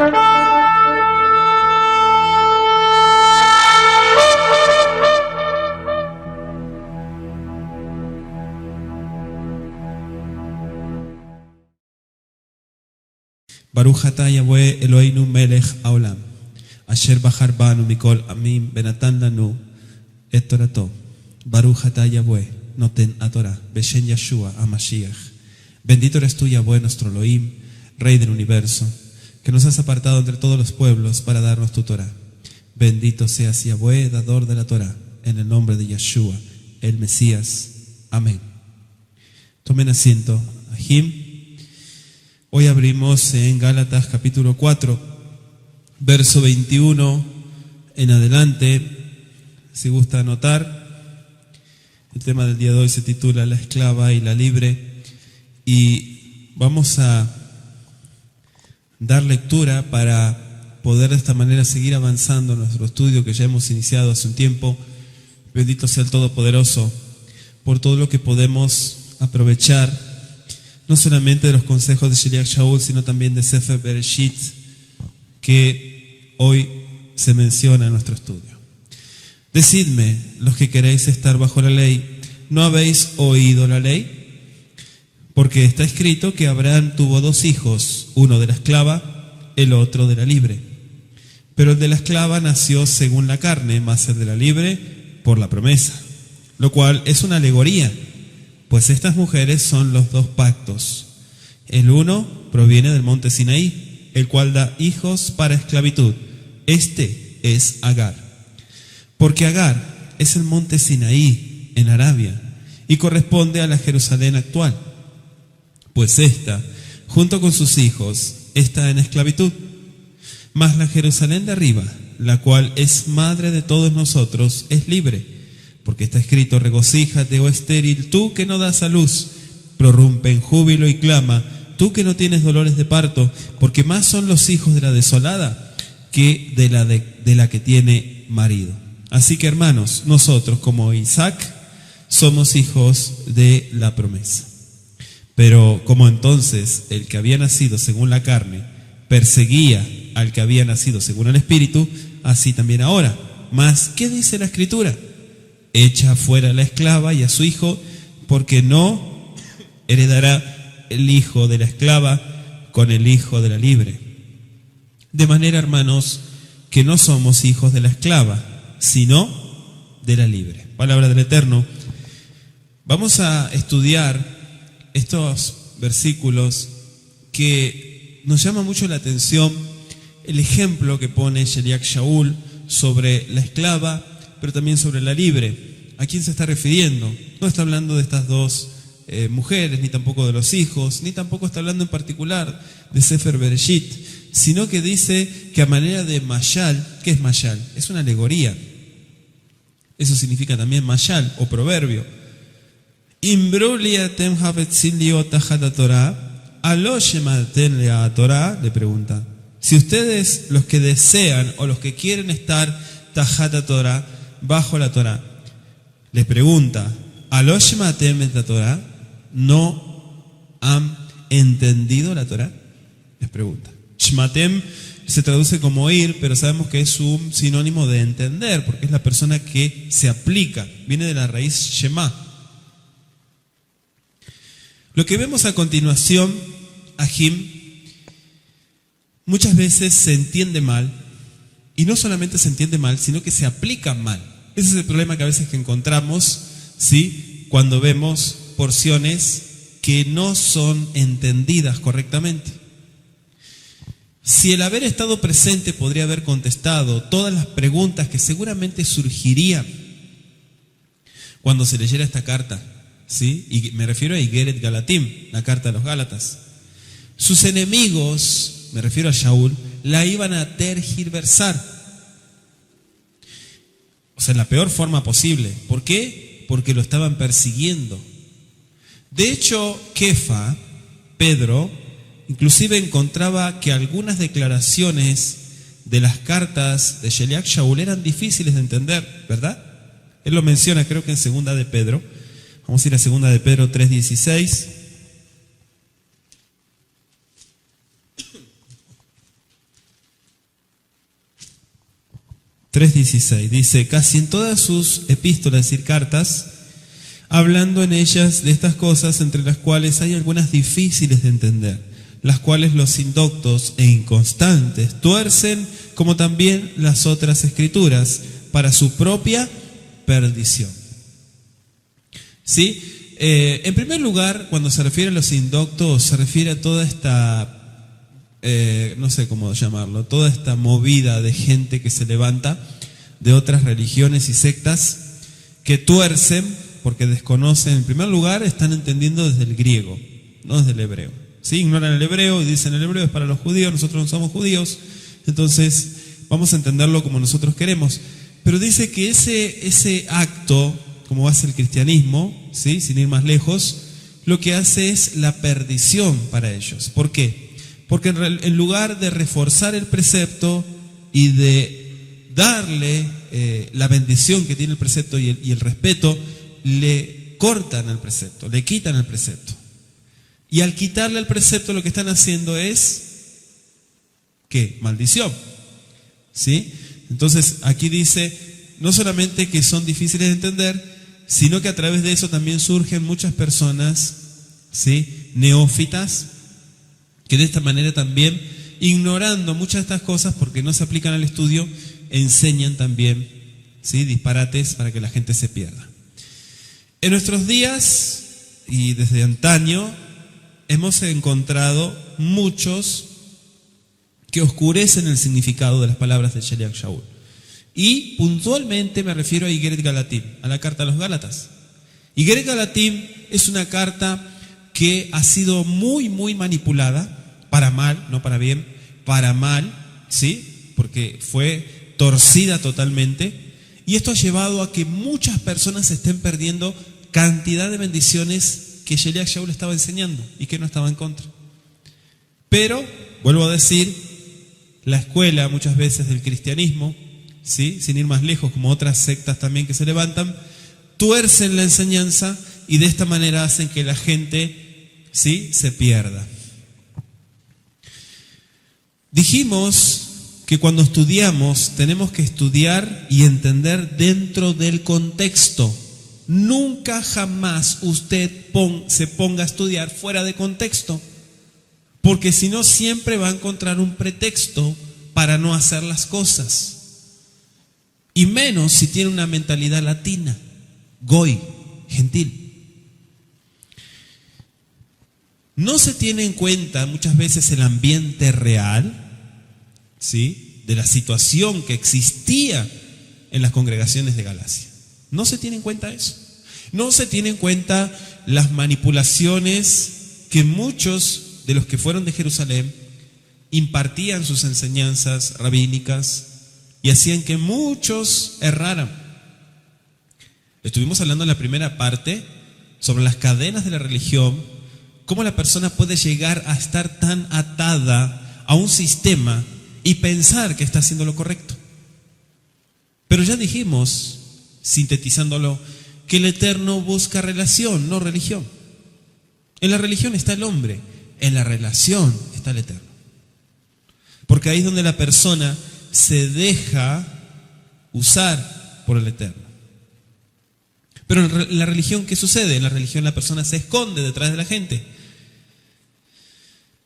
Baruch atah Yahweh Eloheinu melech haolam, asher bachar banu mikol amim benatan lanu et torato. Baruch atah Yahweh noten atorah, beshen Yeshua HaMashiach. Bendito eres tú, Yahweh, nuestro Elohim, Rey del universo, que nos has apartado entre todos los pueblos para darnos tu Torah. Bendito seas, Yahweh, dador de la Torah, en el nombre de Yeshua, el Mesías. Amén. Tomen asiento. Ahim. Hoy abrimos en Gálatas capítulo 4, verso 21 en adelante. Si gusta anotar, el tema del día de hoy se titula La esclava y la libre, y vamos a dar lectura para poder de esta manera seguir avanzando en nuestro estudio que ya hemos iniciado hace un tiempo. Bendito sea el Todopoderoso por todo lo que podemos aprovechar, no solamente de los consejos de Sheliach Shaul, sino también de Sefer Bereshit, que hoy se menciona en nuestro estudio. Decidme, los que queréis estar bajo la ley, ¿no habéis oído la ley? Porque está escrito que Abraham tuvo 2 hijos, uno de la esclava, el otro de la libre. Pero el de la esclava nació según la carne, mas el de la libre por la promesa, lo cual es una alegoría, pues estas mujeres son los 2 pactos. El uno proviene del monte Sinaí, el cual da hijos para esclavitud. Este es Agar. Porque Agar es el monte Sinaí en Arabia y corresponde a la Jerusalén actual. Pues esta, junto con sus hijos, está en esclavitud. Mas la Jerusalén de arriba, la cual es madre de todos nosotros, es libre. Porque está escrito: regocíjate, oh estéril, tú que no das a luz, prorrumpe en júbilo y clama, tú que no tienes dolores de parto, porque más son los hijos de la desolada que de la que tiene marido. Así que, hermanos, nosotros como Isaac somos hijos de la promesa. Pero como entonces el que había nacido según la carne perseguía al que había nacido según el Espíritu, así también ahora. Mas, ¿qué dice la Escritura? Echa fuera a la esclava y a su hijo, porque no heredará el hijo de la esclava con el hijo de la libre. De manera, hermanos, que no somos hijos de la esclava, sino de la libre. Palabra del Eterno. Vamos a estudiar estos versículos que nos llama mucho la atención, el ejemplo que pone Sheliach Shaul sobre la esclava, pero también sobre la libre. ¿A quién se está refiriendo? No está hablando de estas 2 mujeres, ni tampoco de los hijos, ni tampoco está hablando en particular de Sefer Bereshit, sino que dice que a manera de mashal. ¿Qué es mashal? Es una alegoría. Eso significa también mashal o proverbio. Le pregunta: si ustedes, los que desean o los que quieren estar tajat Torah, bajo la Torah, les pregunta: ¿Alosh matem et la Torah? ¿No han entendido la Torah? Les pregunta. Shmatem se traduce como oír, pero sabemos que es un sinónimo de entender, porque es la persona que se aplica. Viene de la raíz Shema. Lo que vemos a continuación, Ahim, muchas veces se entiende mal, y no solamente se entiende mal, sino que se aplica mal. Ese es el problema que a veces que encontramos, ¿sí?, cuando vemos porciones que no son entendidas correctamente. Si el haber estado presente podría haber contestado todas las preguntas que seguramente surgirían cuando se leyera esta carta, ¿sí? Y me refiero a Igeret Galatim, la carta de los Gálatas. Sus enemigos, me refiero a Shaul, la iban a tergiversar. O sea, en la peor forma posible. ¿Por qué? Porque lo estaban persiguiendo. De hecho, Kefa, Pedro, inclusive encontraba que algunas declaraciones de las cartas de Sheliach Shaul eran difíciles de entender, ¿verdad? Él lo menciona, creo que en segunda de Pedro. Vamos a ir a segunda de Pedro 3:16. 3:16. Dice, casi en todas sus epístolas, es decir, cartas, hablando en ellas de estas cosas, entre las cuales hay algunas difíciles de entender, las cuales los indoctos e inconstantes tuercen, como también las otras escrituras, para su propia perdición. ¿Sí? En primer lugar, cuando se refiere a los indoctos, se refiere a toda esta, no sé cómo llamarlo, toda esta movida de gente que se levanta de otras religiones y sectas que tuercen, porque desconocen. En primer lugar, están entendiendo desde el griego, no desde el hebreo. ¿Sí? Ignoran el hebreo y dicen el hebreo es para los judíos, nosotros no somos judíos, entonces vamos a entenderlo como nosotros queremos. Pero dice que ese acto, como hace el cristianismo, ¿sí? Sin ir más lejos, lo que hace es la perdición para ellos. ¿Por qué? Porque en lugar de reforzar el precepto y de darle la bendición que tiene el precepto y el respeto, le cortan el precepto, le quitan el precepto. Y al quitarle el precepto lo que están haciendo es, ¿qué? Maldición. ¿Sí? Entonces aquí dice, no solamente que son difíciles de entender, sino que a través de eso también surgen muchas personas, ¿sí? Neófitas, que de esta manera también, ignorando muchas de estas cosas porque no se aplican al estudio, enseñan también, ¿sí? Disparates para que la gente se pierda. En nuestros días y desde antaño hemos encontrado muchos que oscurecen el significado de las palabras de Sheliach Shaul. Y puntualmente me refiero a Igeret Galatim, a la carta a los Gálatas. Igeret Galatim es una carta que ha sido muy manipulada, para mal, no para bien, para mal, ¿sí? Porque fue torcida totalmente. Y esto ha llevado a que muchas personas se estén perdiendo cantidad de bendiciones que Sheliach Shaul estaba enseñando y que no estaba en contra. Pero, vuelvo a decir, la escuela muchas veces del cristianismo, ¿sí? Sin ir más lejos, como otras sectas también que se levantan, tuercen la enseñanza y de esta manera hacen que la gente, ¿sí? Se pierda. Dijimos que cuando estudiamos tenemos que estudiar y entender dentro del contexto. Nunca jamás usted se ponga a estudiar fuera de contexto, porque si no siempre va a encontrar un pretexto para no hacer las cosas. Y menos si tiene una mentalidad latina, goy, gentil. No se tiene en cuenta muchas veces el ambiente real, ¿sí? De la situación que existía en las congregaciones de Galacia. No se tiene en cuenta eso. No se tiene en cuenta las manipulaciones que muchos de los que fueron de Jerusalén impartían sus enseñanzas rabínicas y hacían que muchos erraran. Estuvimos hablando en la primera parte sobre las cadenas de la religión, cómo la persona puede llegar a estar tan atada a un sistema y pensar que está haciendo lo correcto. Pero ya dijimos, sintetizándolo, que el Eterno busca relación, no religión. En la religión está el hombre, en la relación está el Eterno. Porque ahí es donde la persona se deja usar por el Eterno. Pero en la religión, ¿qué sucede? En la religión la persona se esconde detrás de la gente.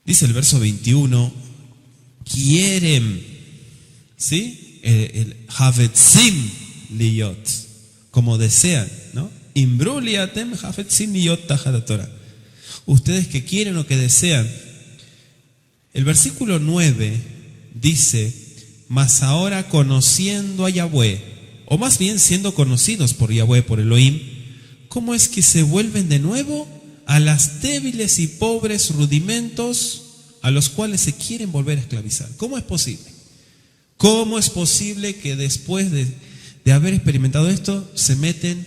Dice el verso 21, quieren, ¿sí? El Havetzim liyot, como desean, ¿no? Imbruliatem Havetzim liyot tajat Torah. Ustedes que quieren o que desean. El versículo 9 dice, mas ahora conociendo a Yahweh, o más bien siendo conocidos por Yahweh, por Elohim, ¿cómo es que se vuelven de nuevo a las débiles y pobres rudimentos a los cuales se quieren volver a esclavizar? ¿Cómo es posible? ¿Cómo es posible que después de haber experimentado esto se meten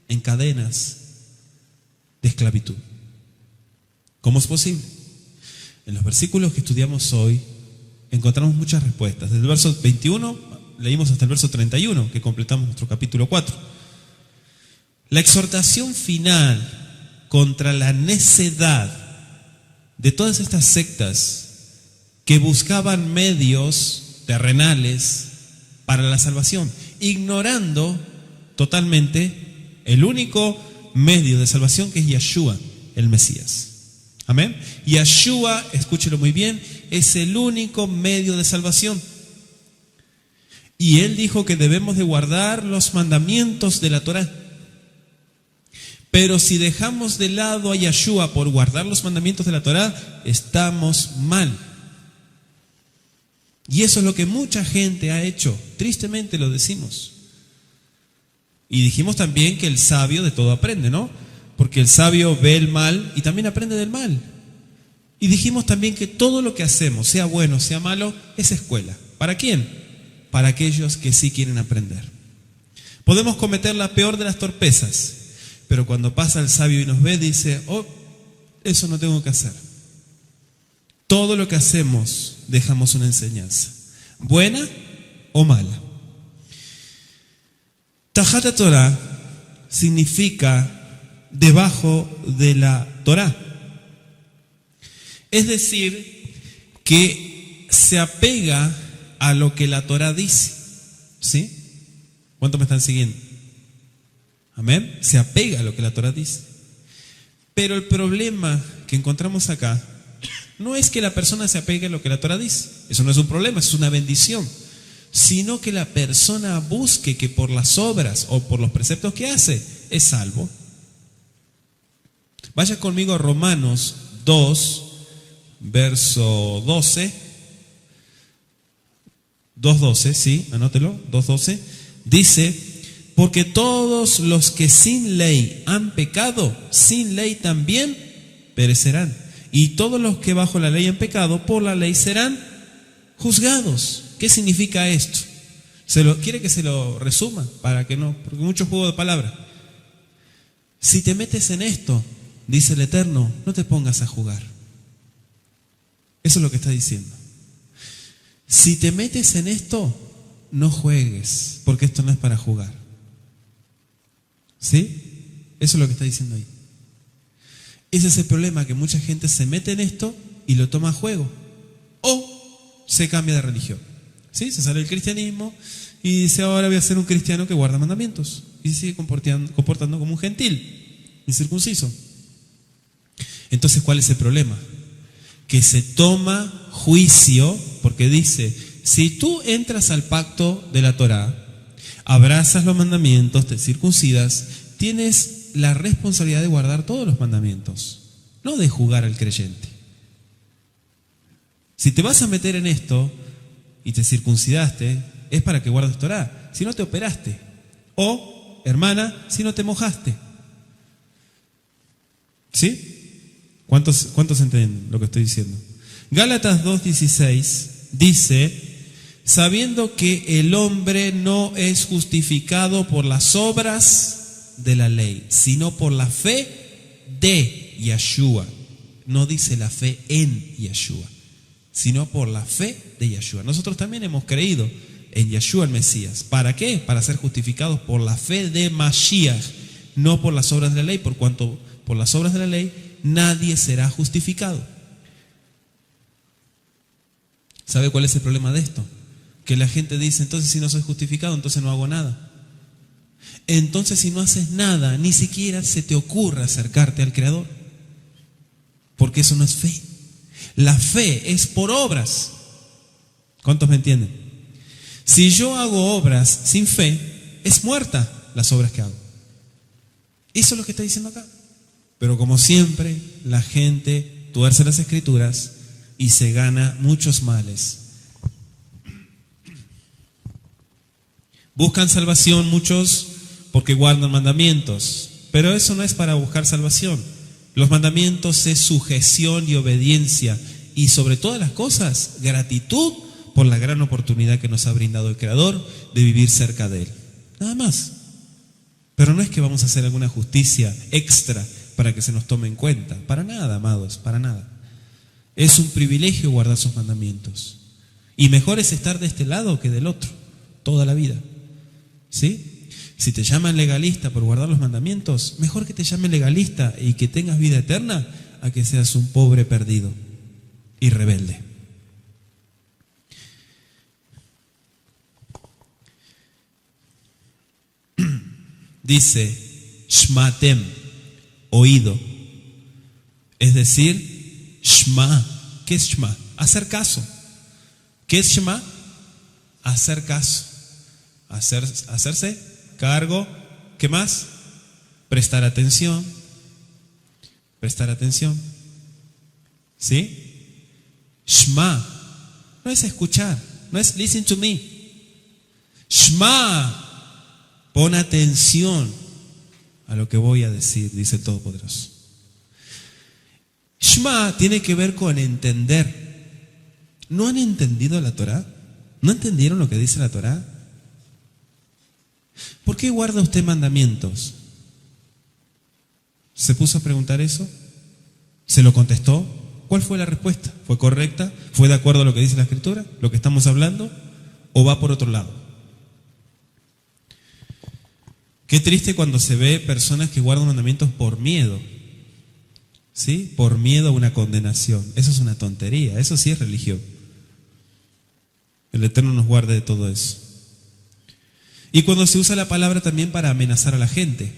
en cadenas de esclavitud? ¿Cómo es posible? En los versículos que estudiamos hoy encontramos muchas respuestas. Desde el verso 21 leímos hasta el verso 31, que completamos nuestro capítulo 4. La exhortación final contra la necedad de todas estas sectas que buscaban medios terrenales para la salvación, ignorando totalmente el único medio de salvación, que es Yeshua, el Mesías. Amén. Yeshua, escúchelo muy bien, es el único medio de salvación. Y Él dijo que debemos de guardar los mandamientos de la Torá. Pero si dejamos de lado a Yeshua por guardar los mandamientos de la Torá, estamos mal. Y eso es lo que mucha gente ha hecho. Tristemente lo decimos. Y dijimos también que el sabio de todo aprende, ¿no? Porque el sabio ve el mal y también aprende del mal. Y dijimos también que todo lo que hacemos, sea bueno, sea malo, es escuela. ¿Para quién? Para aquellos que sí quieren aprender. Podemos cometer la peor de las torpezas, pero cuando pasa el sabio y nos ve, dice, oh, eso no tengo que hacer. Todo lo que hacemos dejamos una enseñanza, buena o mala. Tajat Torah significa debajo de la Torah. Es decir, que se apega a lo que la Torah dice. ¿Sí? ¿Cuántos me están siguiendo? Amén. Se apega a lo que la Torah dice. Pero el problema que encontramos acá no es que la persona se apegue a lo que la Torah dice. Eso no es un problema, es una bendición. Sino que la persona busque que por las obras o por los preceptos que hace es salvo. Vaya conmigo a Romanos 2, verso 12. 2.12, sí, anótelo, 2.12. Dice, porque todos los que sin ley han pecado, sin ley también perecerán. Y todos los que bajo la ley han pecado, por la ley serán juzgados. ¿Qué significa esto? ¿Quiere que se lo resuma? Para que no, porque mucho juego de palabras. Si te metes en esto, dice el Eterno, no te pongas a jugar. Eso es lo que está diciendo. Si te metes en esto, no juegues, porque esto no es para jugar. ¿Sí? Eso es lo que está diciendo ahí. Ese es el problema, que mucha gente se mete en esto y lo toma a juego. O se cambia de religión. ¿Sí? Se sale del cristianismo y dice, ahora voy a ser un cristiano que guarda mandamientos. Y se sigue comportando como un gentil, incircunciso. Entonces, ¿cuál es el problema? Que se toma juicio, porque dice, si tú entras al pacto de la Torá, abrazas los mandamientos, te circuncidas, tienes la responsabilidad de guardar todos los mandamientos, no de jugar al creyente. Si te vas a meter en esto y te circuncidaste, es para que guardes Torá, si no te operaste. O, hermana, si no te mojaste. ¿Sí? ¿Cuántos entienden lo que estoy diciendo? Gálatas 2:16 dice, sabiendo que el hombre no es justificado por las obras de la ley, sino por la fe de Yeshua. No dice la fe en Yeshua, sino por la fe de Yeshua. Nosotros también hemos creído en Yeshua el Mesías. ¿Para qué? Para ser justificados por la fe de Mashiach, no por las obras de la ley, por cuanto por las obras de la ley nadie será justificado. ¿Sabe cuál es el problema de esto? Que la gente dice, entonces si no soy justificado, entonces no hago nada. Entonces si no haces nada, ni siquiera se te ocurra acercarte al Creador. Porque eso no es fe. La fe es por obras. ¿Cuántos me entienden? Si yo hago obras sin fe, es muerta las obras que hago. Eso es lo que está diciendo acá. Pero como siempre, la gente tuerce las escrituras y se gana muchos males. Buscan salvación muchos porque guardan mandamientos, pero eso no es para buscar salvación. Los mandamientos es sujeción y obediencia, y sobre todas las cosas, gratitud por la gran oportunidad que nos ha brindado el Creador de vivir cerca de Él. Nada más. Pero no es que vamos a hacer alguna justicia extra para que se nos tome en cuenta. Para nada, amados, para nada. Es un privilegio guardar sus mandamientos. Y mejor es estar de este lado que del otro, toda la vida. ¿Sí? Si te llaman legalista por guardar los mandamientos, mejor que te llamen legalista y que tengas vida eterna a que seas un pobre perdido y rebelde. dice shmatem, oído. Es decir, shma. ¿Qué es shma? Hacer caso. ¿Qué es shma? Hacer caso. Hacerse cargo. ¿Qué más? Prestar atención. Prestar atención. ¿Sí? Shma no es escuchar, no es listen to me. Shma, pon atención a lo que voy a decir, dice el Todopoderoso. Shma tiene que ver con entender. ¿No han entendido la Torá? ¿No entendieron lo que dice la Torá? ¿Por qué guarda usted mandamientos? ¿Se puso a preguntar eso? ¿Se lo contestó? ¿Cuál fue la respuesta? ¿Fue correcta? ¿Fue de acuerdo a lo que dice la Escritura? ¿Lo que estamos hablando? ¿O va por otro lado? Qué triste cuando se ve personas que guardan mandamientos por miedo. ¿Sí? Por miedo a una condenación. Eso es una tontería. Eso sí es religión. El Eterno nos guarde de todo eso. Y cuando se usa la palabra también para amenazar a la gente.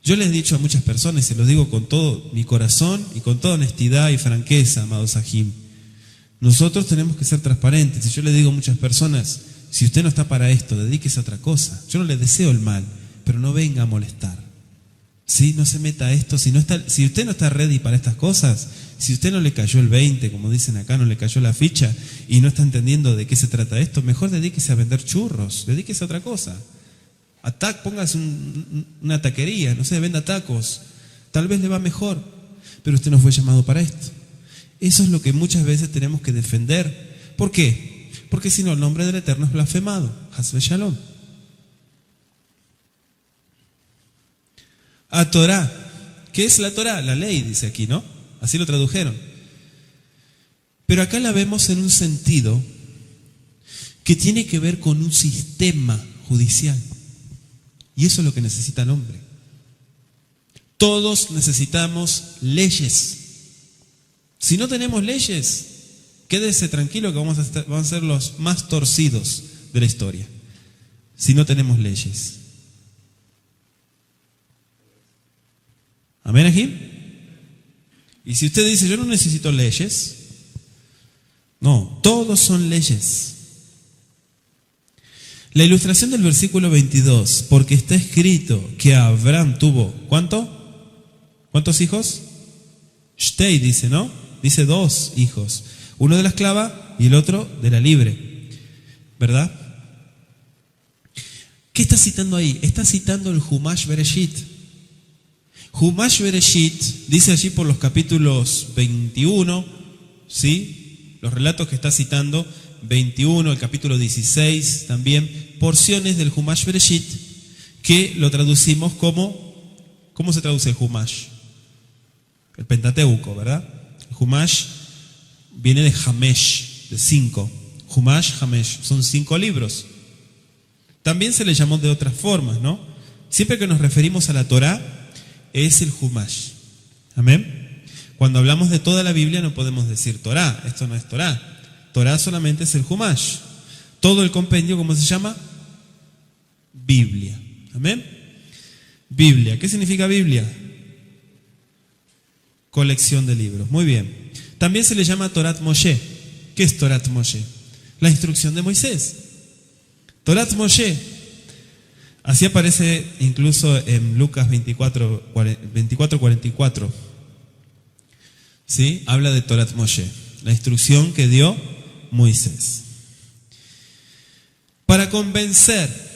Yo les he dicho a muchas personas, y se los digo con todo mi corazón y con toda honestidad y franqueza, amados Sahim, nosotros tenemos que ser transparentes. Y yo le digo a muchas personas, si usted no está para esto, dedíquese a otra cosa. Yo no le deseo el mal, pero no venga a molestar. ¿Sí? No se meta a esto. Si usted no está ready para estas cosas, si usted no le cayó el 20, como dicen acá, no le cayó la ficha y no está entendiendo de qué se trata esto, mejor dedíquese a vender churros, dedíquese a otra cosa. Póngase una taquería, no sé, venda tacos. Tal vez le va mejor, pero usted no fue llamado para esto. Eso es lo que muchas veces tenemos que defender. ¿Por qué? Porque si no, el nombre del Eterno es blasfemado. Hasbe Shalom. A Torah. ¿Qué es la Torah? La ley, dice aquí, ¿no? Así lo tradujeron. Pero acá la vemos en un sentido que tiene que ver con un sistema judicial. Y eso es lo que necesita el hombre. Todos necesitamos leyes. Si no tenemos leyes, quédese tranquilo que vamos a ser los más torcidos de la historia. Si no tenemos leyes. ¿Amén aquí? Y si usted dice, yo no necesito leyes, no, todos son leyes. La ilustración del versículo 22, porque está escrito que Abraham tuvo, ¿cuántos hijos? Shtei dice, ¿no? Dice 2 hijos, uno de la esclava y el otro de la libre, ¿verdad? ¿Qué está citando ahí? Está citando el Humash Bereshit. Humash Bereshit dice allí por los capítulos 21, ¿sí? Los relatos que está citando, 21, el capítulo 16 también, porciones del Humash Bereshit que lo traducimos como, ¿cómo se traduce el Humash? El Pentateuco, ¿verdad? El Humash viene de Hamesh, de 5. Humash, Hamesh, son 5 libros. También se le llamó de otras formas, ¿no? Siempre que nos referimos a la Torá, es el Humash. Amén. Cuando hablamos de toda la Biblia no podemos decir Torá, esto no es Torá. Torá solamente es el Humash. Todo el compendio, ¿cómo se llama? Biblia. Amén. Biblia. ¿Qué significa Biblia? Colección de libros. Muy bien. También se le llama Torat Moshe. ¿Qué es Torat Moshe? La instrucción de Moisés. Torat Moshe. Así aparece incluso en Lucas 24:44. ¿Sí? Habla de Torat Moshe, la instrucción que dio Moisés. Para convencer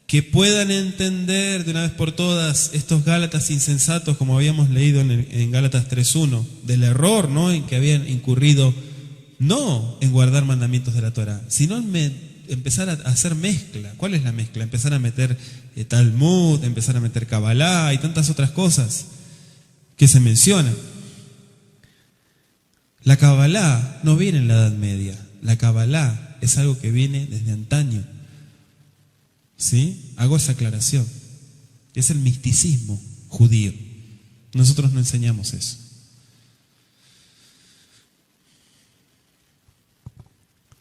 que puedan entender de una vez por todas estos Gálatas insensatos, como habíamos leído en Gálatas 3:1, del error, ¿no?, en que habían incurrido, no en guardar mandamientos de la Torá, sino en empezar a hacer mezcla. ¿Cuál es la mezcla? Empezar a meter Talmud, empezar a meter Kabbalah y tantas otras cosas que se mencionan. La Kabbalah no viene en la Edad Media. La Kabbalah es algo que viene desde antaño. ¿Sí? Hago esa aclaración. Es el misticismo judío. Nosotros no enseñamos eso.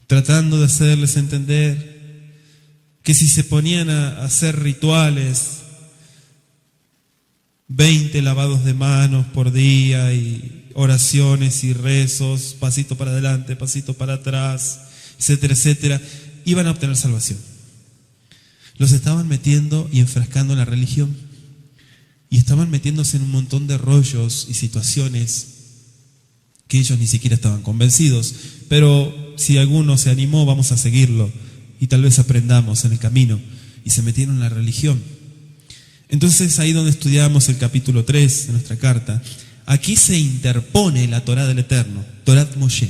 Tratando de hacerles entender que si se ponían a hacer rituales, 20 lavados de manos por día y oraciones y rezos, pasito para adelante, pasito para atrás, etcétera, etcétera, iban a obtener salvación. Los estaban metiendo y enfrascando en la religión y estaban metiéndose en un montón de rollos y situaciones que ellos ni siquiera estaban convencidos, pero si alguno se animó, vamos a seguirlo y tal vez aprendamos en el camino, y se metieron en la religión. Entonces ahí donde estudiamos el capítulo 3 de nuestra carta, aquí se interpone la Torá del Eterno, Torat Moshe.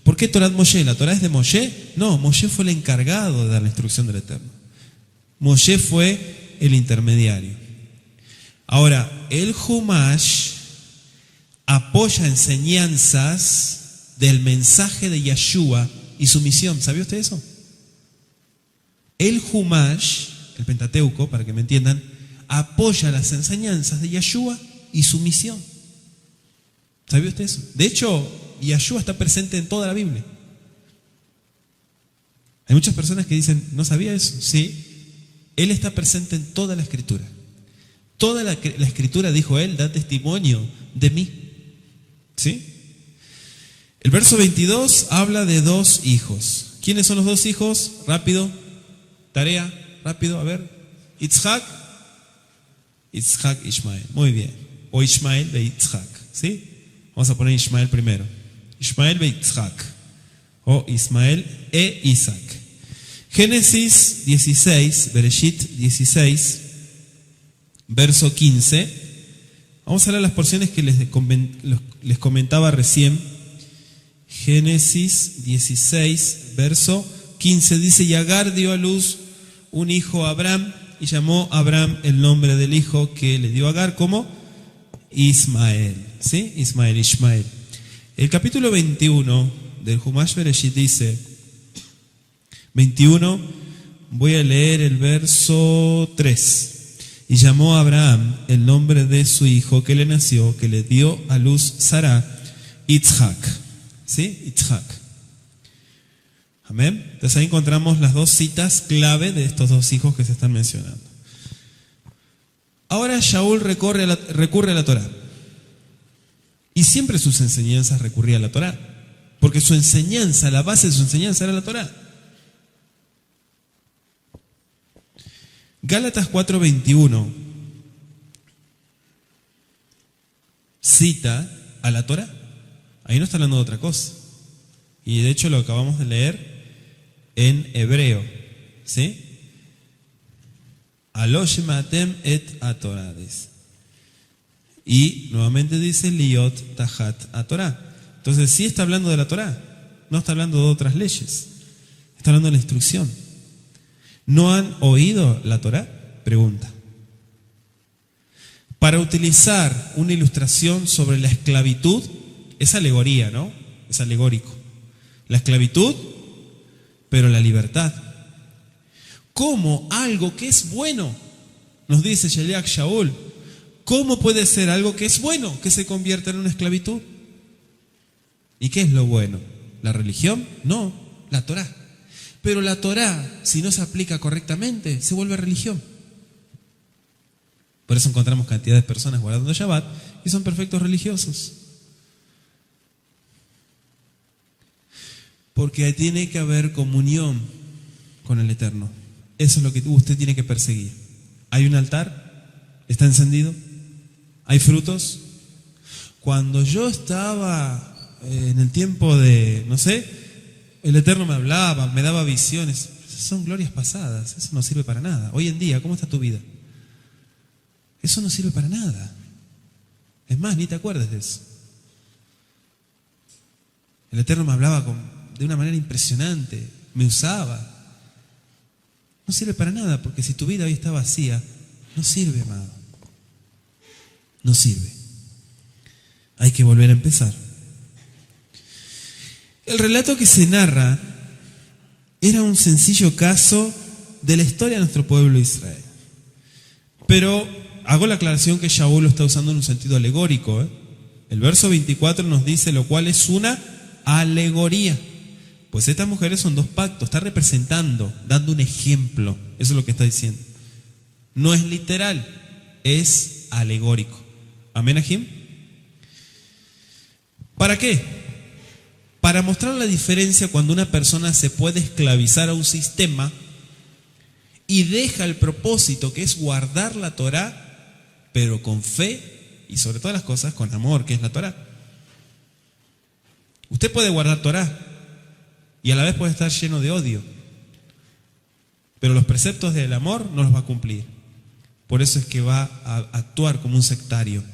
¿Por qué Torat Moshe? ¿La Torá es de Moshe? No, Moshe fue el encargado de dar la instrucción del Eterno. Moshe fue el intermediario. Ahora, el Humash apoya enseñanzas del mensaje de Yeshua y su misión. ¿Sabía usted eso? El Humash, el Pentateuco, para que me entiendan, apoya las enseñanzas de Yeshua y su misión. ¿Sabía usted eso? De hecho, Yeshua está presente en toda la Biblia. Hay muchas personas que dicen, ¿no sabía eso? Sí, Él está presente en toda la Escritura. Toda la Escritura, dijo Él, da testimonio de mí. ¿Sí? El verso 22 habla de dos hijos. ¿Quiénes son los dos hijos? Rápido, tarea, rápido, a ver. Yitzhak, Ishmael. Muy bien. O Ishmael ve Yitzhak. ¿Sí? Vamos a poner Ishmael primero. Ishmael ve Yitzhak. O Ismael e Isaac. Génesis 16, Bereshit 16, verso 15. Vamos a leer las porciones que les comentaba recién. Génesis 16, verso 15. Dice, y Agar dio a luz un hijo a Abraham, y llamó a Abraham el nombre del hijo que le dio a Agar como Ismael. ¿Sí? Ishmael. El capítulo 21 del Humash Bereshit dice, 21, voy a leer el verso 3. Y llamó a Abraham el nombre de su hijo que le nació, que le dio a luz Sara, Yitzhak. ¿Sí? Yitzhak. Amén. Entonces ahí encontramos las dos citas clave de estos dos hijos que se están mencionando. Ahora Shaul recurre a la Torá. Y siempre sus enseñanzas recurrían a la Torá. Porque su enseñanza, la base de su enseñanza era la Torá. Gálatas 4:21 cita a la Torá. Ahí no está hablando de otra cosa. Y de hecho lo acabamos de leer en hebreo. ¿Sí? Alo shematem et atorá. Y nuevamente dice liot tahat a Torá. Entonces sí está hablando de la Torá. No está hablando de otras leyes. Está hablando de la instrucción. ¿No han oído la Torá? Pregunta. Para utilizar una ilustración sobre la esclavitud, es alegoría, ¿no? Es alegórico. La esclavitud, pero la libertad. ¿Cómo algo que es bueno? Nos dice Sheliach Shaul. ¿Cómo puede ser algo que es bueno que se convierta en una esclavitud? ¿Y qué es lo bueno? ¿La religión? No, la Torá. Pero la Torá, si no se aplica correctamente, se vuelve religión. Por eso encontramos cantidad de personas guardando Shabbat y son perfectos religiosos. Porque tiene que haber comunión con el Eterno. Eso es lo que usted tiene que perseguir. ¿Hay un altar? ¿Está encendido? ¿Hay frutos? Cuando yo estaba en el tiempo de, no sé, el Eterno me hablaba, me daba visiones. Esas son glorias pasadas, eso no sirve para nada. Hoy en día, ¿cómo está tu vida? Eso no sirve para nada. Es más, ni te acuerdes de eso. El Eterno me hablaba de una manera impresionante, me usaba. No sirve para nada, porque si tu vida hoy está vacía, no sirve, amado. No sirve. Hay que volver a empezar. El relato que se narra era un sencillo caso de la historia de nuestro pueblo Israel. Pero hago la aclaración que Shaul lo está usando en un sentido alegórico. El verso 24 nos dice, lo cual es una alegoría. Pues estas mujeres son dos pactos, está representando, dando un ejemplo. Eso es lo que está diciendo. No es literal, es alegórico. Amén, Ajim. ¿Para qué? Para mostrar la diferencia cuando una persona se puede esclavizar a un sistema y deja el propósito, que es guardar la Torá, pero con fe y sobre todas las cosas con amor, que es la Torá. Usted puede guardar Torá y a la vez puede estar lleno de odio, pero los preceptos del amor no los va a cumplir. Por eso es que va a actuar como un sectario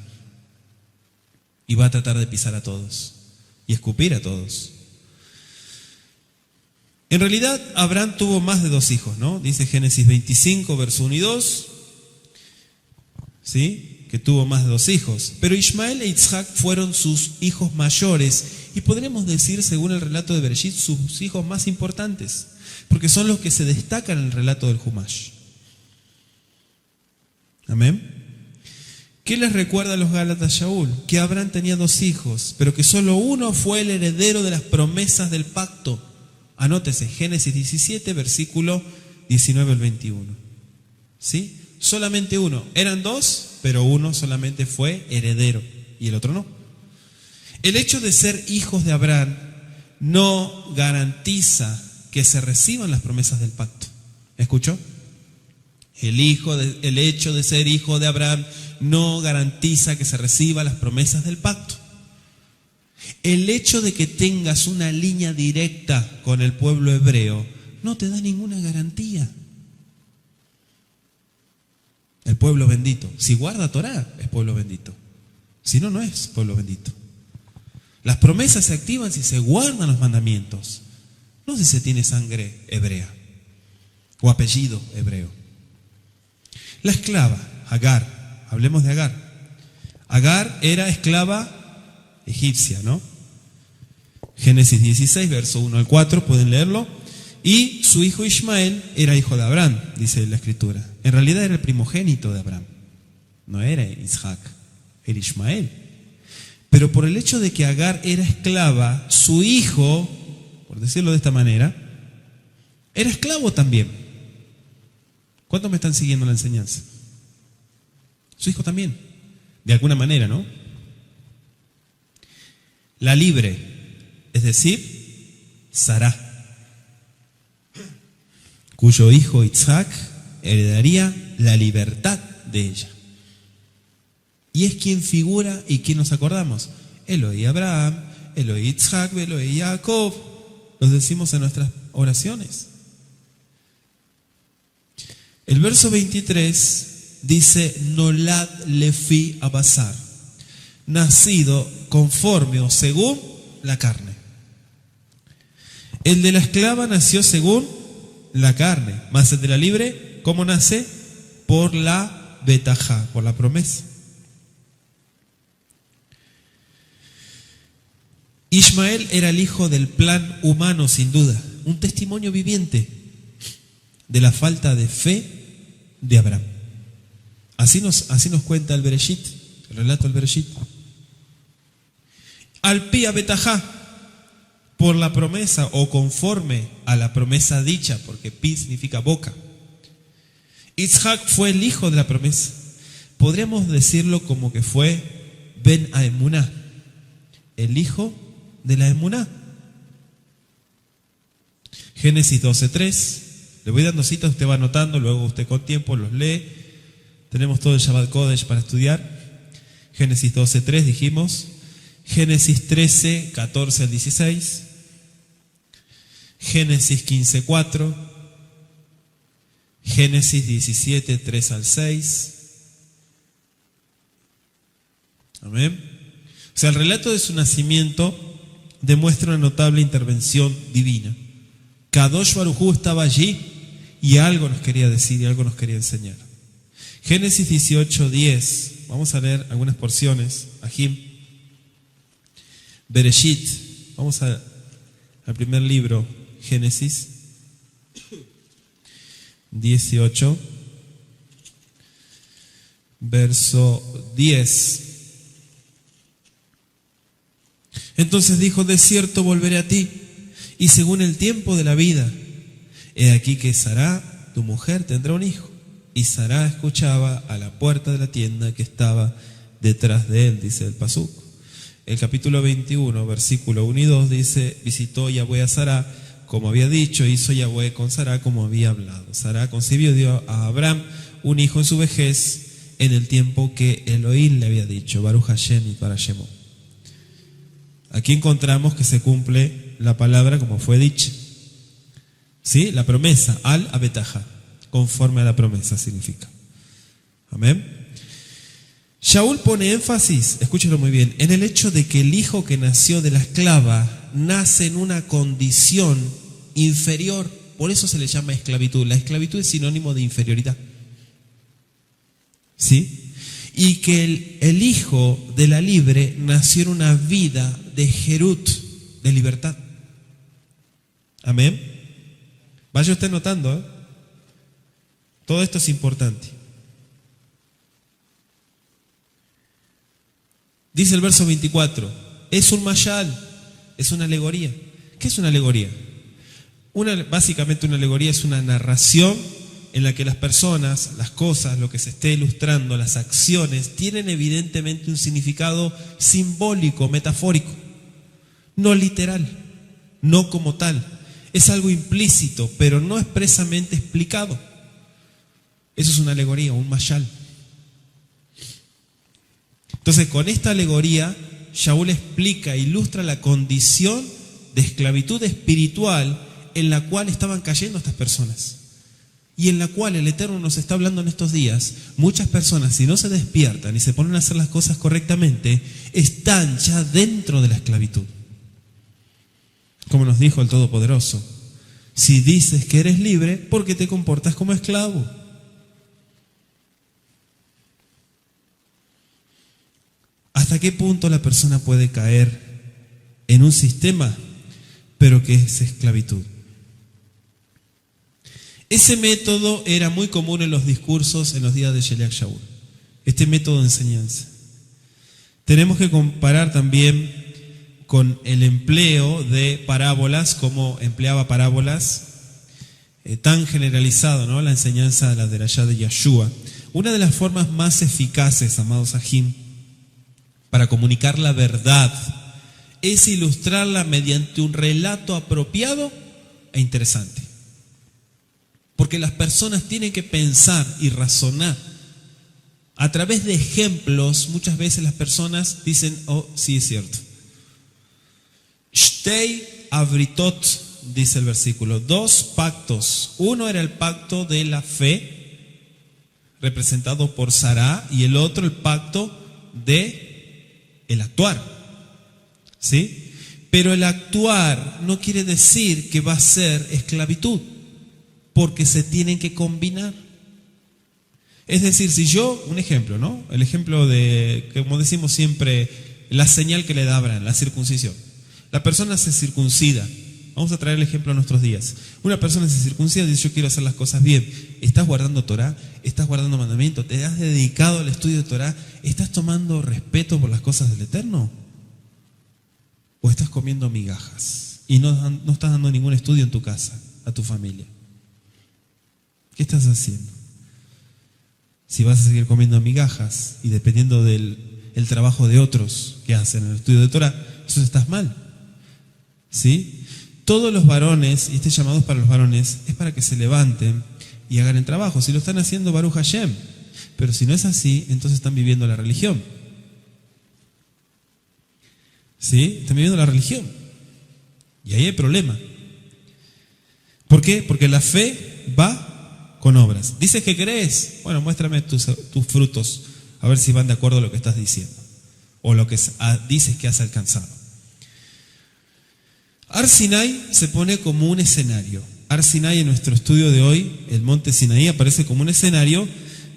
y va a tratar de pisar a todos y escupir a todos. En realidad, Abraham tuvo más de 2 hijos, ¿no? Dice Génesis 25, verso 1 y 2, ¿sí? Que tuvo más de 2 hijos. Pero Ismael e Isaac fueron sus hijos mayores y podremos decir, según el relato de Bereshit, sus hijos más importantes, porque son los que se destacan en el relato del Humash. Amén. ¿Qué les recuerda a los Gálatas Shaul? Que Abraham tenía 2 hijos, pero que solo uno fue el heredero de las promesas del pacto. Anótese, Génesis 17, versículo 19 al 21. ¿Sí? Solamente uno. Eran 2, pero uno solamente fue heredero y el otro no. El hecho de ser hijos de Abraham no garantiza que se reciban las promesas del pacto. ¿Escuchó? El hecho de ser hijo de Abraham no garantiza que se reciban las promesas del pacto. El hecho de que tengas una línea directa con el pueblo hebreo no te da ninguna garantía. El pueblo bendito, si guarda Torá, es pueblo bendito. Si no, no es pueblo bendito. Las promesas se activan si se guardan los mandamientos, no si se tiene sangre hebrea o apellido hebreo. La esclava, Agar, hablemos de Agar. Agar era esclava egipcia, ¿no? Génesis 16, verso 1 al 4, pueden leerlo. Y su hijo Ismael era hijo de Abraham, dice la escritura. En realidad era el primogénito de Abraham, no era Isaac, era Ismael. Pero por el hecho de que Agar era esclava, su hijo, por decirlo de esta manera, era esclavo también. ¿Cuántos me están siguiendo la enseñanza? Su hijo también, de alguna manera, ¿no? La libre, es decir, Sará, cuyo hijo Isaac heredaría la libertad de ella. Y es quien figura y quien nos acordamos. Elohí Abraham, Elohí Isaac, Elohí Jacob. Los decimos en nuestras oraciones. El verso 23 dice, Nolad lefi abasar, nacido conforme o según la carne. El de la esclava nació según la carne, más el de la libre, ¿cómo nace? Por la betajá, por la promesa. Ismael era el hijo del plan humano, sin duda, un testimonio viviente de la falta de fe de Abraham. Así nos cuenta el Bereshit, el relato del Bereshit. Al pía betajá, por la promesa o conforme a la promesa dicha, porque pi significa boca. Isaac fue el hijo de la promesa. Podríamos decirlo como que fue Ben Aemuná, el hijo de la Emuná. Génesis 12:3. Le voy dando citas, usted va anotando, luego usted con tiempo los lee. Tenemos todo el Shabbat Kodesh para estudiar. Génesis 12:3 dijimos. Génesis 13:14 al 16. Génesis 15:4. Génesis 17:3 al 6. Amén. O sea, el relato de su nacimiento demuestra una notable intervención divina. Kadosh Baruj Hu estaba allí y algo nos quería decir y algo nos quería enseñar. Génesis 18:10. Vamos a leer algunas porciones. Ajim. Bereshit. Vamos al primer libro, Génesis 18, verso 10. Entonces dijo, de cierto volveré a ti, y según el tiempo de la vida. He aquí que Sará, tu mujer, tendrá un hijo. Y Sará escuchaba a la puerta de la tienda que estaba detrás de él, dice el pasuk. El capítulo 21, versículo 1 y 2 dice: visitó Yahweh a Sará como había dicho, hizo Yahweh con Sará como había hablado. Sará concibió y dio a Abraham un hijo en su vejez, en el tiempo que Elohim le había dicho. Baruch Hashem y para Shemo. Aquí encontramos que se cumple la palabra como fue dicha. ¿Sí? La promesa, al abetaja, conforme a la promesa significa. Amén. Shaul pone énfasis, escúchelo muy bien, en el hecho de que el hijo que nació de la esclava nace en una condición inferior. Por eso se le llama esclavitud. La esclavitud es sinónimo de inferioridad. ¿Sí? Y que el hijo de la libre nació en una vida de Jerut, de libertad. Amén. Vaya usted notando, ¿eh? Todo esto es importante. Dice el verso 24, es un mashal, es una alegoría. ¿Qué es una alegoría? Básicamente una alegoría es una narración en la que las personas, las cosas, lo que se esté ilustrando, las acciones, tienen evidentemente un significado simbólico, metafórico, no literal, no como tal. Es algo implícito, pero no expresamente explicado. Eso es una alegoría, un mashal. Entonces, con esta alegoría, Shaul explica, ilustra la condición de esclavitud espiritual en la cual estaban cayendo estas personas. Y en la cual el Eterno nos está hablando en estos días. Muchas personas, si no se despiertan y se ponen a hacer las cosas correctamente, están ya dentro de la esclavitud. Como nos dijo el Todopoderoso, si dices que eres libre, ¿por qué te comportas como esclavo? ¿Hasta qué punto la persona puede caer en un sistema, pero que es esclavitud? Ese método era muy común en los discursos en los días de Sheliach Shaul. Este método de enseñanza. Tenemos que comparar también con el empleo de parábolas, como empleaba parábolas, tan generalizado, ¿no? La enseñanza de la derashá de Yeshua. Una de las formas más eficaces, amados Ajim, para comunicar la verdad es ilustrarla mediante un relato apropiado e interesante. Porque las personas tienen que pensar y razonar. A través de ejemplos, muchas veces las personas dicen, oh, sí es cierto. Shtei avritot, dice el versículo, 2 pactos. Uno era el pacto de la fe, representado por Sará, y el otro el pacto de el actuar, ¿sí? Pero el actuar no quiere decir que va a ser esclavitud, porque se tienen que combinar. Es decir, si yo, un ejemplo, ¿no? El ejemplo de, como decimos siempre, la señal que le da Abraham, la circuncisión. La persona se circuncida. Vamos a traer el ejemplo a nuestros días. Una persona se circuncida y dice, yo quiero hacer las cosas bien. ¿Estás guardando Torah? ¿Estás guardando mandamientos? ¿Te has dedicado al estudio de Torah? ¿Estás tomando respeto por las cosas del Eterno? ¿O estás comiendo migajas? Y no estás dando ningún estudio en tu casa, a tu familia. ¿Qué estás haciendo? Si vas a seguir comiendo migajas y dependiendo del trabajo de otros que hacen el estudio de Torah, eso estás mal. ¿Sí? Todos los varones, y este llamado es para los varones, es para que se levanten y hagan el trabajo. Si lo están haciendo, Baruch Hashem. Pero si no es así, entonces están viviendo la religión. ¿Sí? Están viviendo la religión. Y ahí hay problema. ¿Por qué? Porque la fe va con obras. Dices que crees. Bueno, muéstrame tus frutos, a ver si van de acuerdo a lo que estás diciendo. O lo que dices que has alcanzado. Har Sinai se pone como un escenario. Har Sinai en nuestro estudio de hoy, el monte Sinaí, aparece como un escenario,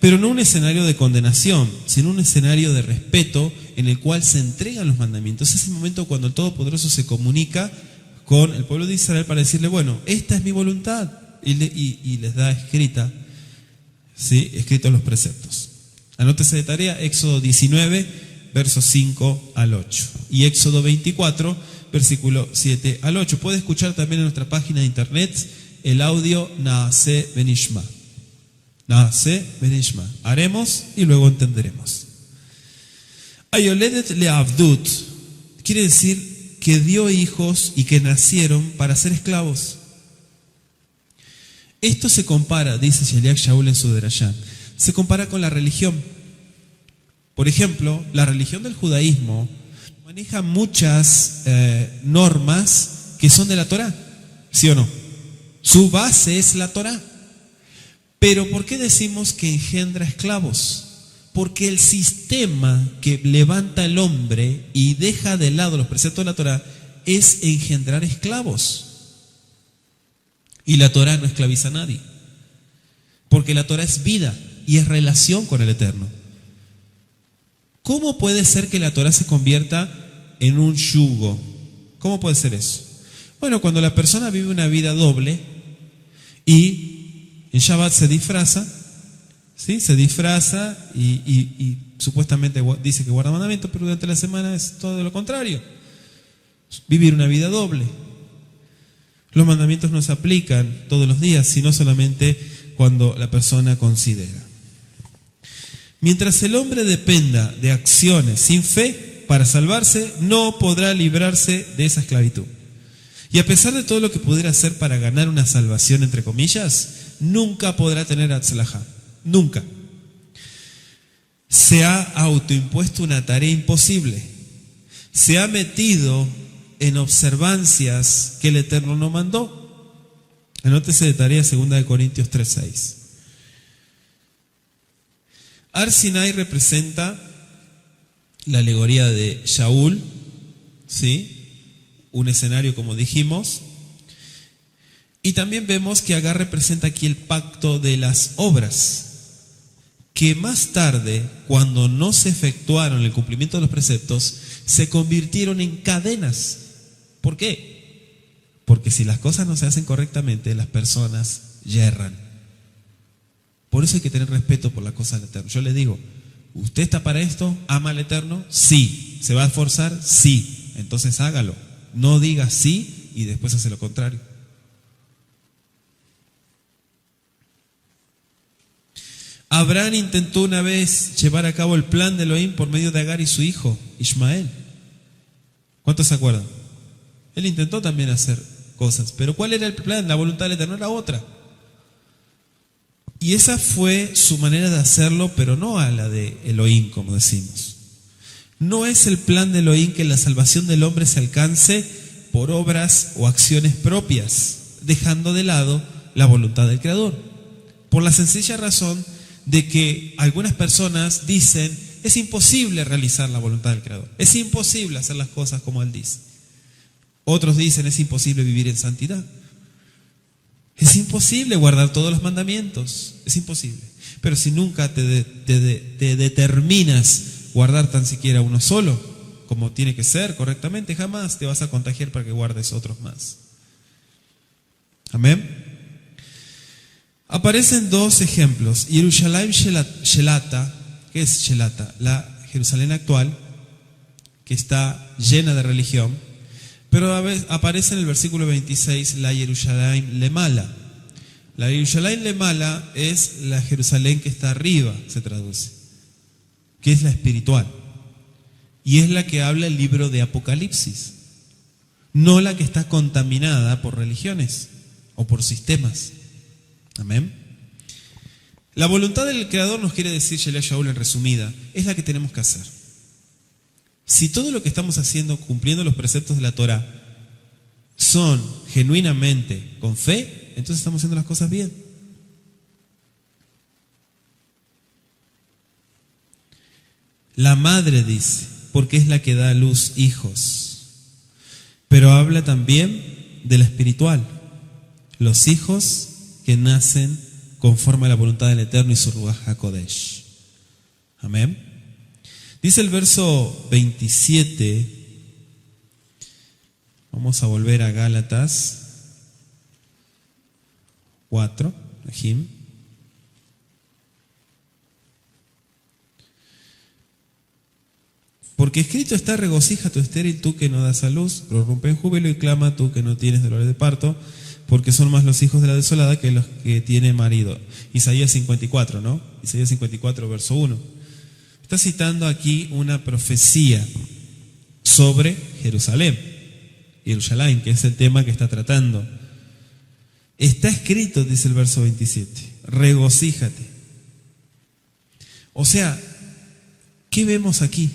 pero no un escenario de condenación, sino un escenario de respeto en el cual se entregan los mandamientos. Es el momento cuando el Todopoderoso se comunica con el pueblo de Israel para decirle, bueno, esta es mi voluntad, y les da escrita, ¿sí? Escritos los preceptos. Anótese de tarea, Éxodo 19, versos 5 al 8, y Éxodo 24, versículo 7 al 8. Puede escuchar también en nuestra página de internet el audio Naase Benishma. Naase Benishma. Haremos y luego entenderemos. Ayoledet leavdut quiere decir que dio hijos y que nacieron para ser esclavos. Esto se compara, dice Sheliach Shaul en su Derashá, se compara con la religión. Por ejemplo, la religión del judaísmo maneja muchas normas que son de la Torá, ¿sí o no? Su base es la Torá. Pero ¿por qué decimos que engendra esclavos? Porque el sistema que levanta el hombre y deja de lado los preceptos de la Torá es engendrar esclavos. Y la Torá no esclaviza a nadie. Porque la Torá es vida y es relación con el Eterno. ¿Cómo puede ser que la Torá se convierta en un yugo? ¿Cómo puede ser eso? Bueno, cuando la persona vive una vida doble y en Shabbat se disfraza, ¿sí? Se disfraza y supuestamente dice que guarda mandamientos, pero durante la semana es todo lo contrario. Vivir una vida doble. Los mandamientos no se aplican todos los días, sino solamente cuando la persona considera. Mientras el hombre dependa de acciones sin fe para salvarse, no podrá librarse de esa esclavitud. Y a pesar de todo lo que pudiera hacer para ganar una salvación, entre comillas, nunca podrá tener atzlajá. Nunca. Se ha autoimpuesto una tarea imposible. Se ha metido en observancias que el Eterno no mandó. Anótese de tarea 2 Corintios 3:6. Har Sinai representa la alegoría de Shaul, ¿sí? Un escenario como dijimos. Y también vemos que Agar representa aquí el pacto de las obras, que más tarde, cuando no se efectuaron el cumplimiento de los preceptos, se convirtieron en cadenas. ¿Por qué? Porque si las cosas no se hacen correctamente, las personas yerran. Por eso hay que tener respeto por las cosas del Eterno. Yo le digo, ¿usted está para esto? ¿Ama al Eterno? Sí. ¿Se va a esforzar? Sí. Entonces hágalo. No diga sí y después hace lo contrario. Abraham intentó una vez llevar a cabo el plan de Elohim por medio de Agar y su hijo, Ismael. ¿Cuántos se acuerdan? Él intentó también hacer cosas, pero ¿cuál era el plan? La voluntad del Eterno era otra. Y esa fue su manera de hacerlo, pero no a la de Elohim, como decimos. No es el plan de Elohim que la salvación del hombre se alcance por obras o acciones propias, dejando de lado la voluntad del Creador. Por la sencilla razón de que algunas personas dicen, es imposible realizar la voluntad del Creador. Es imposible hacer las cosas como Él dice. Otros dicen, es imposible vivir en santidad. Es imposible guardar todos los mandamientos. Es imposible. Pero si nunca te determinas guardar tan siquiera uno solo, como tiene que ser correctamente, jamás te vas a contagiar para que guardes otros más. Amén. Aparecen dos ejemplos. Yerushalayim Shelata, ¿qué es Shelata? La Jerusalén actual, que está llena de religión. Pero aparece en el versículo 26 la Yerushalayim Lemala. La Yerushalayim Lemala es la Jerusalén que está arriba, se traduce, que es la espiritual. Y es la que habla el libro de Apocalipsis, no la que está contaminada por religiones o por sistemas. Amén. La voluntad del Creador, nos quiere decir Sheliach Shaul en resumida, es la que tenemos que hacer. Si todo lo que estamos haciendo, cumpliendo los preceptos de la Torah, son genuinamente con fe, entonces estamos haciendo las cosas bien. La madre dice, porque es la que da a luz hijos. Pero habla también de la espiritual, los hijos que nacen conforme a la voluntad del Eterno y su Ruach HaKodesh. Amén. Dice el verso 27, vamos a volver a Gálatas 4, Jim. Porque escrito está: regocija tu estéril, tú que no das a luz, prorrumpe en júbilo y clama tú que no tienes dolores de parto, porque son más los hijos de la desolada que los que tienen marido. Isaías 54, ¿no? Isaías 54, verso 1. Está citando aquí una profecía sobre Jerusalén, que es el tema que está tratando. Está escrito, dice el verso 27, regocíjate. O sea, ¿qué vemos aquí?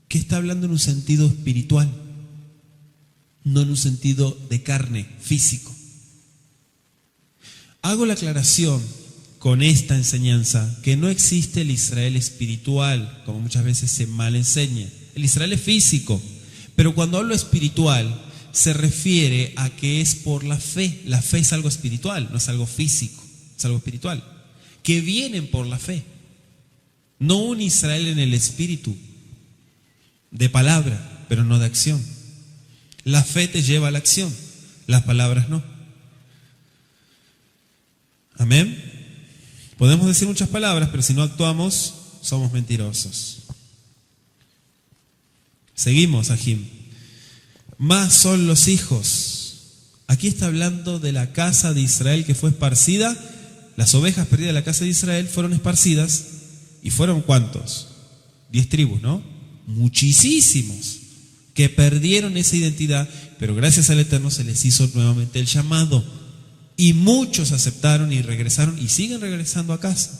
Que está hablando en un sentido espiritual, no en un sentido de carne, físico. Hago la aclaración con esta enseñanza que no existe el Israel espiritual, como muchas veces se mal enseña. El Israel es físico, pero cuando hablo espiritual se refiere a que es por la fe. La fe es algo espiritual, no es algo físico, es algo espiritual, que vienen por la fe. No un Israel en el espíritu, de palabra, pero no de acción. La fe te lleva a la acción, las palabras no. Amén. Podemos decir muchas palabras, pero si no actuamos, somos mentirosos. Seguimos, Ajim. Más son los hijos. Aquí está hablando de la casa de Israel que fue esparcida. Las ovejas perdidas de la casa de Israel fueron esparcidas. ¿Y fueron cuántos? 10 tribus, ¿no? Muchísimos que perdieron esa identidad, pero gracias al Eterno se les hizo nuevamente el llamado. Y muchos aceptaron y regresaron y siguen regresando a casa,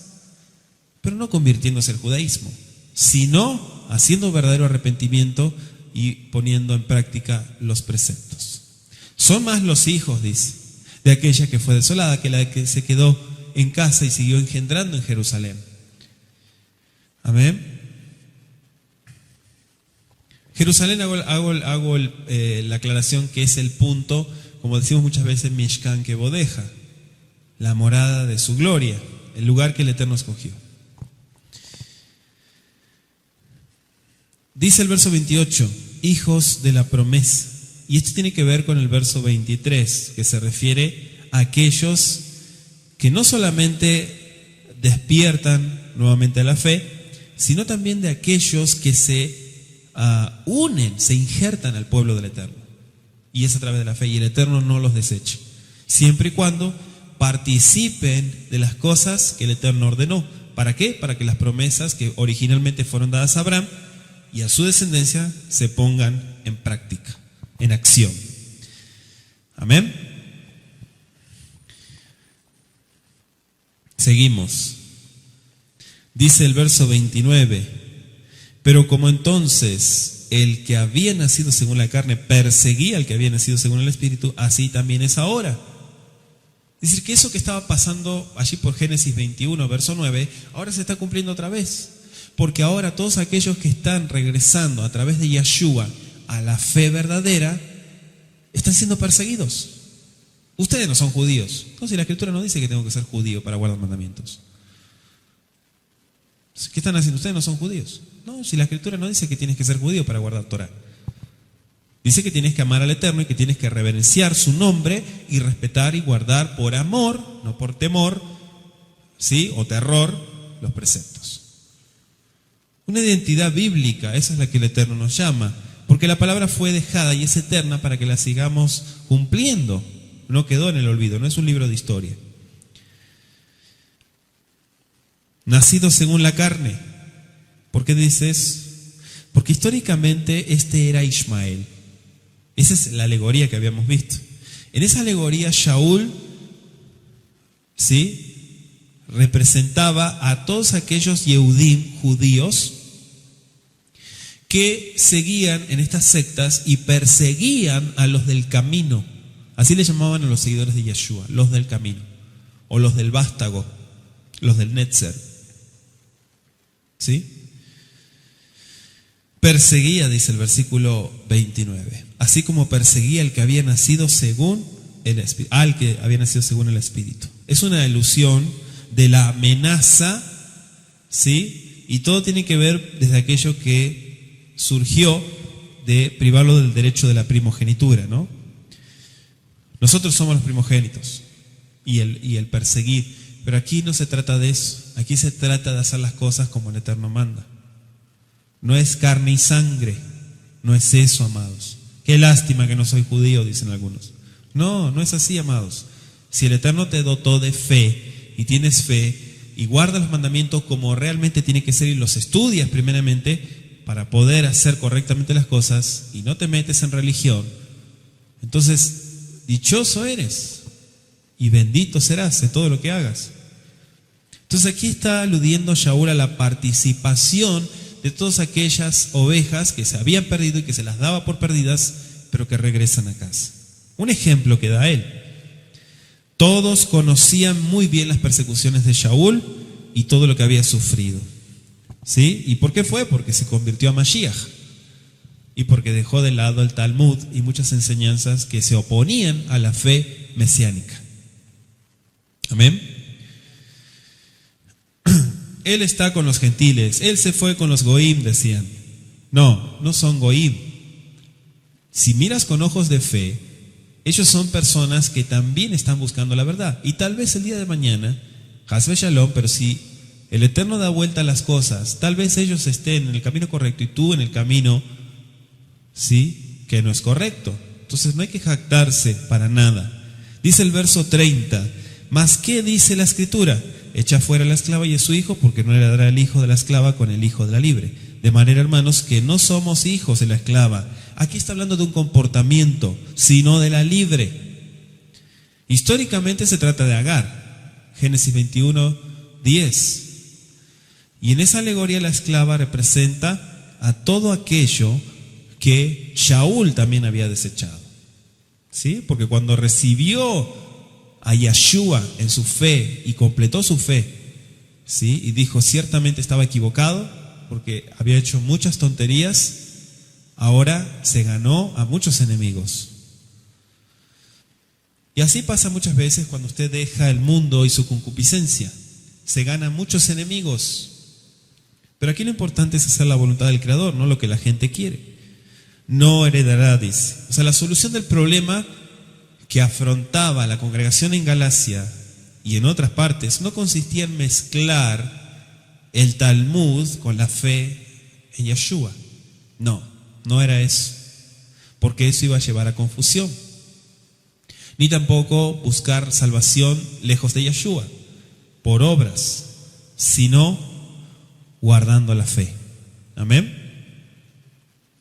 pero no convirtiéndose al judaísmo, sino haciendo verdadero arrepentimiento y poniendo en práctica los preceptos. Son más los hijos, dice, de aquella que fue desolada que la que se quedó en casa y siguió engendrando en Jerusalén. Amén. Jerusalén, hago la aclaración que es el punto, como decimos muchas veces, Mishkan Kevodeja, la morada de su gloria, el lugar que el Eterno escogió. Dice el verso 28, hijos de la promesa. Y esto tiene que ver con el verso 23, que se refiere a aquellos que no solamente despiertan nuevamente a la fe, sino también de aquellos que se unen, se injertan al pueblo del Eterno. Y es a través de la fe, y el Eterno no los desecha, siempre y cuando participen de las cosas que el Eterno ordenó. ¿Para qué? Para que las promesas que originalmente fueron dadas a Abraham y a su descendencia se pongan en práctica, en acción. Amén. Seguimos. Dice el verso 29, pero como entonces el que había nacido según la carne perseguía al que había nacido según el Espíritu, así también es ahora. Es decir, que eso que estaba pasando allí por Génesis 21, verso 9, ahora se está cumpliendo otra vez. Porque ahora todos aquellos que están regresando a través de Yeshua a la fe verdadera, están siendo perseguidos. Ustedes no son judíos. Entonces la Escritura no dice que tengo que ser judío para guardar mandamientos. ¿Qué están haciendo? Ustedes no son judíos. No, si la Escritura no dice que tienes que ser judío para guardar Torah. Dice que tienes que amar al Eterno y que tienes que reverenciar su nombre y respetar y guardar por amor, no por temor, ¿sí? O terror, los preceptos. Una identidad bíblica, esa es la que el Eterno nos llama, porque la palabra fue dejada y es eterna para que la sigamos cumpliendo. No quedó en el olvido, no es un libro de historia. Nacido según la carne. ¿Por qué dices? Porque históricamente este era Ismael. Esa es la alegoría que habíamos visto. En esa alegoría Shaul, ¿sí?, representaba a todos aquellos Yehudim, judíos, que seguían en estas sectas y perseguían a los del camino. Así le llamaban a los seguidores de Yeshua, los del camino, o los del vástago, los del Netzer. ¿Sí? Perseguía, dice el versículo 29, así como perseguía al que había nacido según el Espíritu, al que había nacido según el Espíritu. Es una alusión de la amenaza, ¿sí? Y todo tiene que ver desde aquello que surgió de privarlo del derecho de la primogenitura, ¿no? Nosotros somos los primogénitos y el perseguir, pero aquí no se trata de eso. Aquí se trata de hacer las cosas como el Eterno manda. No es carne y sangre. No es eso, amados. Qué lástima que no soy judío, dicen algunos. No, no es así, amados. Si el Eterno te dotó de fe y tienes fe y guardas los mandamientos como realmente tiene que ser y los estudias primeramente para poder hacer correctamente las cosas y no te metes en religión, entonces dichoso eres y bendito serás de todo lo que hagas. Entonces aquí está aludiendo Shaul a la participación de todas aquellas ovejas que se habían perdido y que se las daba por perdidas, pero que regresan a casa. Un ejemplo que da él. Todos conocían muy bien las persecuciones de Shaul y todo lo que había sufrido. ¿Sí? ¿Y por qué fue? Porque se convirtió a Mashiach y porque dejó de lado el Talmud y muchas enseñanzas que se oponían a la fe mesiánica. Amén. Él está con los gentiles, él se fue con los goim, decían. No, no son goim. Si miras con ojos de fe, ellos son personas que también están buscando la verdad. Y tal vez el día de mañana, Hasbe Shalom, pero si el Eterno da vuelta a las cosas, tal vez ellos estén en el camino correcto y tú en el camino, ¿sí?, que no es correcto. Entonces no hay que jactarse para nada. Dice el verso 30, ¿mas qué dice la Escritura? Echa fuera a la esclava y a su hijo, porque no heredará el hijo de la esclava con el hijo de la libre. De manera, hermanos, que no somos hijos de la esclava. Aquí está hablando de un comportamiento, sino de la libre. Históricamente se trata de Agar, Génesis 21, 10. Y en esa alegoría la esclava representa a todo aquello que Shaul también había desechado. ¿Sí? Porque cuando recibió a Yeshua en su fe y completó su fe, ¿sí?, y dijo ciertamente estaba equivocado porque había hecho muchas tonterías, ahora se ganó a muchos enemigos. Y así pasa muchas veces cuando usted deja el mundo y su concupiscencia, se gana muchos enemigos. Pero aquí lo importante es hacer la voluntad del Creador, no lo que la gente quiere. No heredará, dice. O sea, la solución del problema que afrontaba la congregación en Galacia y en otras partes no consistía en mezclar el Talmud con la fe en Yeshua. No, no era eso, porque eso iba a llevar a confusión. Ni tampoco buscar salvación lejos de Yeshua, por obras, sino guardando la fe. Amén.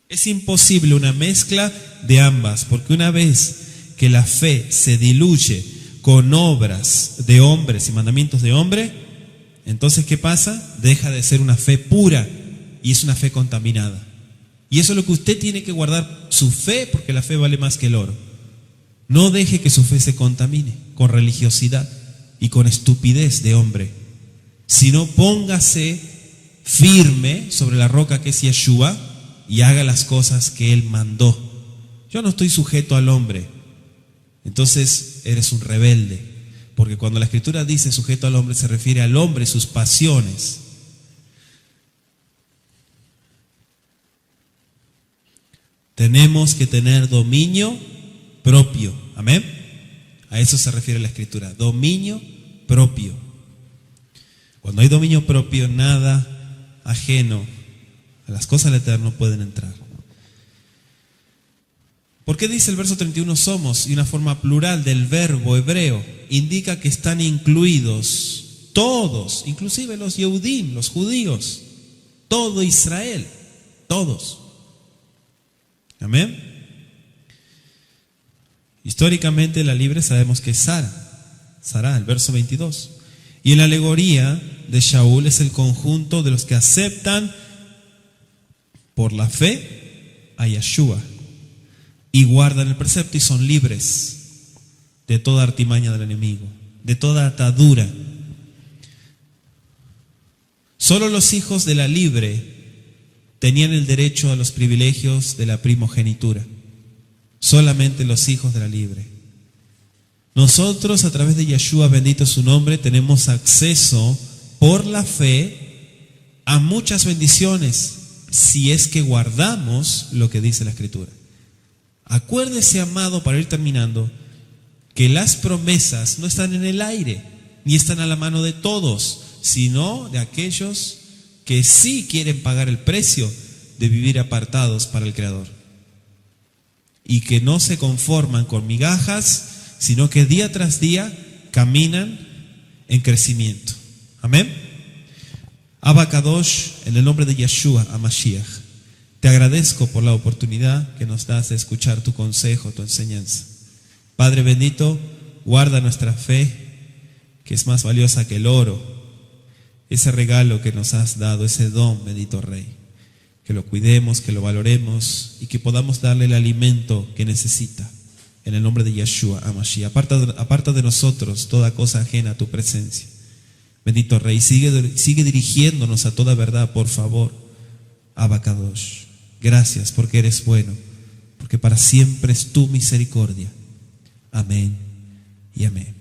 Es imposible una mezcla de ambas, porque una vez que la fe se diluye con obras de hombres y mandamientos de hombre, entonces ¿qué pasa? Deja de ser una fe pura y es una fe contaminada. Y eso es lo que usted tiene que guardar, su fe, porque la fe vale más que el oro. No deje que su fe se contamine con religiosidad y con estupidez de hombre, sino póngase firme sobre la roca que es Yeshua y haga las cosas que Él mandó. Yo no estoy sujeto al hombre. Entonces eres un rebelde, porque cuando la Escritura dice sujeto al hombre, se refiere al hombre, sus pasiones. Tenemos que tener dominio propio. Amén. A eso se refiere la Escritura, dominio propio. Cuando hay dominio propio, nada ajeno a las cosas del Eterno pueden entrar. ¿Por qué dice el verso 31 somos? Y una forma plural del verbo hebreo indica que están incluidos todos, inclusive los Yehudim, los judíos, todo Israel, todos. Amén. Históricamente la libre sabemos que es Sara, el verso 22. Y en la alegoría de Shaul es el conjunto de los que aceptan por la fe a Yeshua y guardan el precepto y son libres de toda artimaña del enemigo, de toda atadura. Solo los hijos de la libre tenían el derecho a los privilegios de la primogenitura. Solamente los hijos de la libre. Nosotros, a través de Yeshua, bendito su nombre, tenemos acceso por la fe a muchas bendiciones, si es que guardamos lo que dice la Escritura. Acuérdese, amado, para ir terminando, que las promesas no están en el aire, ni están a la mano de todos, sino de aquellos que sí quieren pagar el precio de vivir apartados para el Creador. Y que no se conforman con migajas, sino que día tras día caminan en crecimiento. Amén. Abba Kadosh, en el nombre de Yeshua HaMashiach, te agradezco por la oportunidad que nos das de escuchar tu consejo, tu enseñanza. Padre bendito, guarda nuestra fe, que es más valiosa que el oro, ese regalo que nos has dado, ese don, bendito Rey. Que lo cuidemos, que lo valoremos y que podamos darle el alimento que necesita. En el nombre de Yeshua HaMashiach. Aparta de nosotros toda cosa ajena a tu presencia. Bendito Rey, sigue dirigiéndonos a toda verdad, por favor. Abba Kadosh, gracias porque eres bueno, porque para siempre es tu misericordia. Amén y amén.